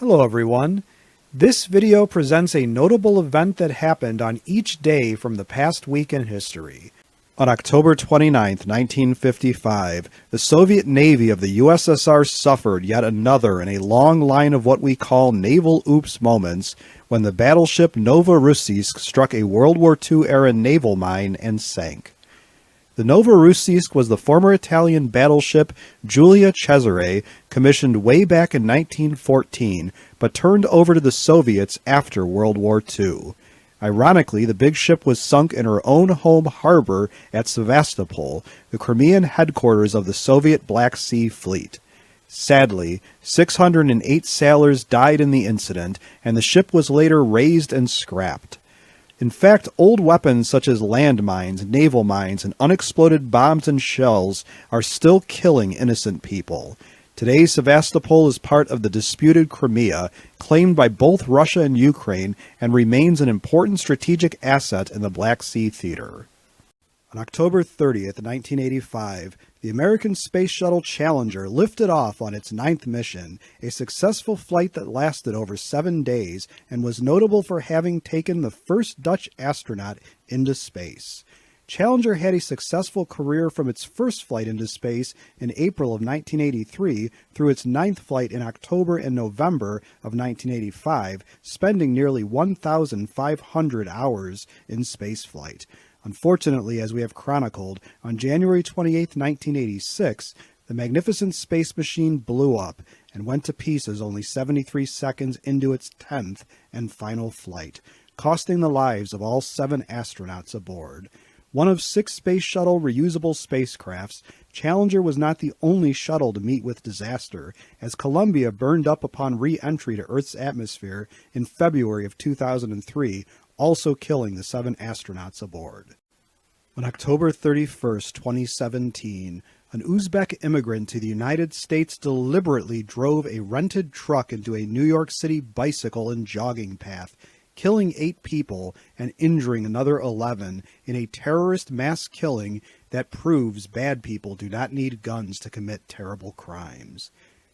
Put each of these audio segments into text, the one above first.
Hello everyone. This video presents a notable event that happened on each day from the past week in history. On October 29, 1955, the Soviet Navy of the USSR suffered yet another in a long line of what we call naval oops moments when the battleship Novorossiysk struck a World War II-era naval mine and sank. The Novorossiysk was the former Italian battleship Giulia Cesare, commissioned way back in 1914, but turned over to the Soviets after World War II. Ironically, the big ship was sunk in her own home harbor at Sevastopol, the Crimean headquarters of the Soviet Black Sea Fleet. Sadly, 608 sailors died in the incident, and the ship was later razed and scrapped. In fact, old weapons such as landmines, naval mines, and unexploded bombs and shells are still killing innocent people. Today, Sevastopol is part of the disputed Crimea, claimed by both Russia and Ukraine, and remains an important strategic asset in the Black Sea theater. On October 30th, 1985, the American Space Shuttle Challenger lifted off on its 9th mission, a successful flight that lasted over 7 days and was notable for having taken the first Dutch astronaut into space. Challenger had a successful career from its first flight into space in April of 1983 through its 9th flight in October and November of 1985, spending nearly 1,500 hours in spaceflight. Unfortunately, as we have chronicled, on January 28, 1986, the magnificent space machine blew up and went to pieces only 73 seconds into its 10th and final flight, costing the lives of all 7 astronauts aboard. One of 6 Space Shuttle reusable spacecrafts, Challenger was not the only shuttle to meet with disaster, as Columbia burned up upon re-entry to Earth's atmosphere in February of 2003, also killing the 7 astronauts aboard. On October 31, 2017, an Uzbek immigrant to the United States deliberately drove a rented truck into a New York City bicycle and jogging path, killing 8 people and injuring another 11 in a terrorist mass killing that proves bad people do not need guns to commit terrible crimes.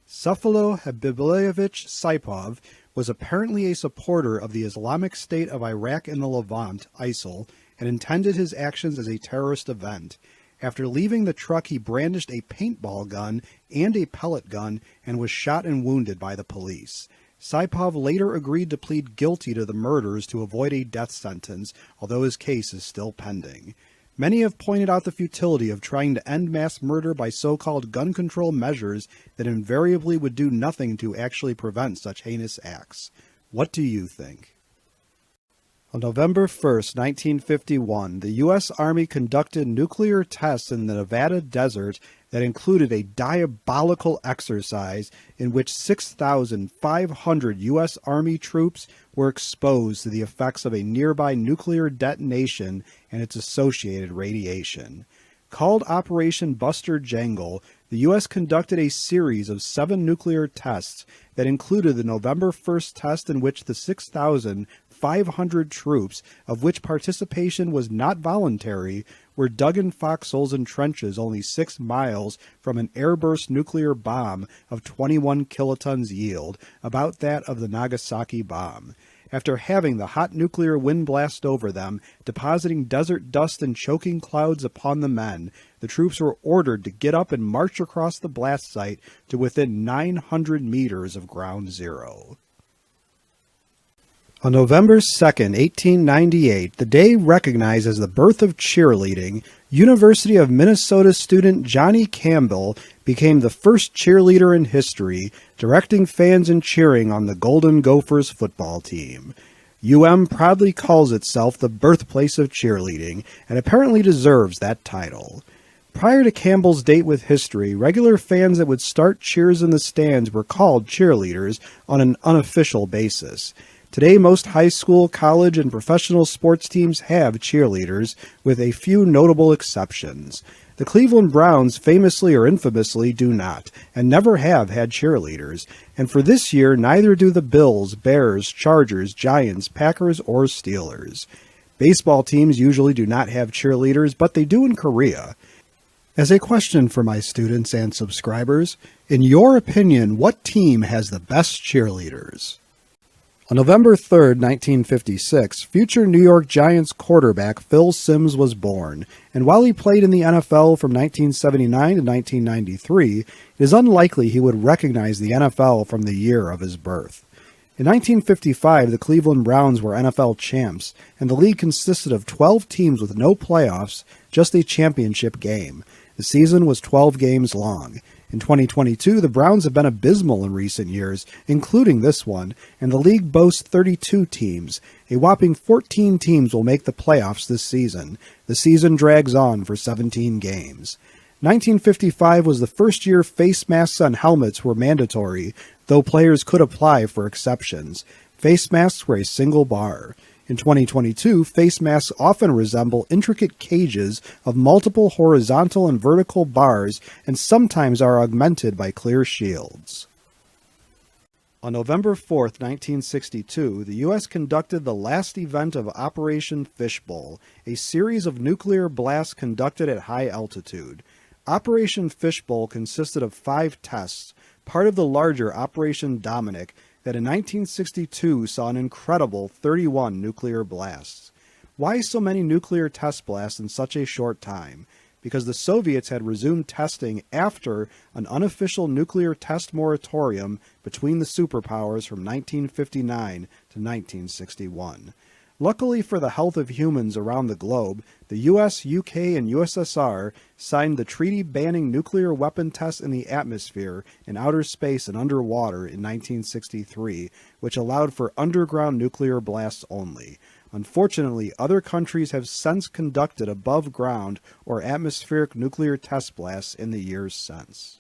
Sefilo Habibullevich Saipov was apparently a supporter of the Islamic State of Iraq and the Levant, ISIL, and intended his actions as a terrorist event. After leaving the truck, he brandished a paintball gun and a pellet gun and was shot and wounded by the police. Saipov later agreed to plead guilty to the murders to avoid a death sentence, although his case is still pending. Many have pointed out the futility of trying to end mass murder by so-called gun control measures that invariably would do nothing to actually prevent such heinous acts. What do you think? On November 1, 1951, the U.S. Army conducted nuclear tests in the Nevada desert that included a diabolical exercise in which 6,500 U.S. Army troops were exposed to the effects of a nearby nuclear detonation and its associated radiation. Called Operation Buster Jangle, the U.S. conducted a series of 7 nuclear tests that included the November 1st test in which the 6,500 troops, of which participation was not voluntary, were dug in foxholes and trenches only 6 miles from an airburst nuclear bomb of 21 kilotons yield, about that of the Nagasaki bomb. After having the hot nuclear wind blast over them, depositing desert dust and choking clouds upon the men, the troops were ordered to get up and march across the blast site to within 900 meters of ground zero. On November 2, 1898, the day recognized as the birth of cheerleading, University of Minnesota student Johnny Campbell became the first cheerleader in history, directing fans and cheering on the Golden Gophers football team. UM proudly calls itself the birthplace of cheerleading, and apparently deserves that title. Prior to Campbell's date with history, regular fans that would start cheers in the stands were called cheerleaders on an unofficial basis. Today, most high school, college, and professional sports teams have cheerleaders, with a few notable exceptions. The Cleveland Browns famously or infamously do not, and never have had cheerleaders, and for this year, neither do the Bills, Bears, Chargers, Giants, Packers, or Steelers. Baseball teams usually do not have cheerleaders, but they do in Korea. As a question for my students and subscribers, In your opinion, what team has the best cheerleaders? On November 3, 1956, future New York Giants quarterback Phil Simms was born, and while he played in the NFL from 1979 to 1993, it is unlikely he would recognize the NFL from the year of his birth. In 1955, the Cleveland Browns were NFL champs, and the league consisted of 12 teams with no playoffs, just a championship game. The season was 12 games long. In 2022, the Browns have been abysmal in recent years, including this one, and the league boasts 32 teams. A whopping 14 teams will make the playoffs this season. The season drags on for 17 games. 1955 was the first year face masks on helmets were mandatory, though players could apply for exceptions. Face masks were a single bar. In 2022, face masks often resemble intricate cages of multiple horizontal and vertical bars and sometimes are augmented by clear shields. On November 4, 1962, the U.S. conducted the last event of Operation Fishbowl, a series of nuclear blasts conducted at high altitude. Operation Fishbowl consisted of 5 tests, part of the larger Operation Dominic, that in 1962 saw an incredible 31 nuclear blasts. Why so many nuclear test blasts in such a short time? Because the Soviets had resumed testing after an unofficial nuclear test moratorium between the superpowers from 1959 to 1961. Luckily for the health of humans around the globe, the US, UK, and USSR signed the treaty banning nuclear weapon tests in the atmosphere, in outer space, and underwater in 1963, which allowed for underground nuclear blasts only. Unfortunately, other countries have since conducted above ground or atmospheric nuclear test blasts in the years since.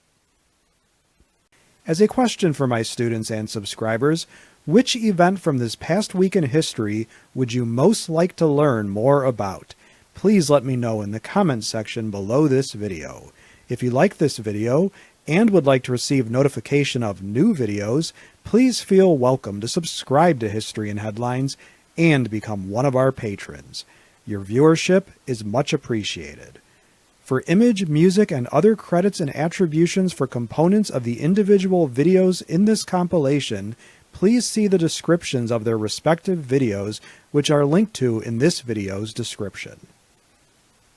As a question for my students and subscribers, which event from this past week in history would you most like to learn more about? Please let me know in the comments section below this video. If you like this video and would like to receive notification of new videos, please feel welcome to subscribe to History in Headlines and become one of our patrons. Your viewership is much appreciated. For image, music, and other credits and attributions for components of the individual videos in this compilation, please see the descriptions of their respective videos, which are linked to in this video's description.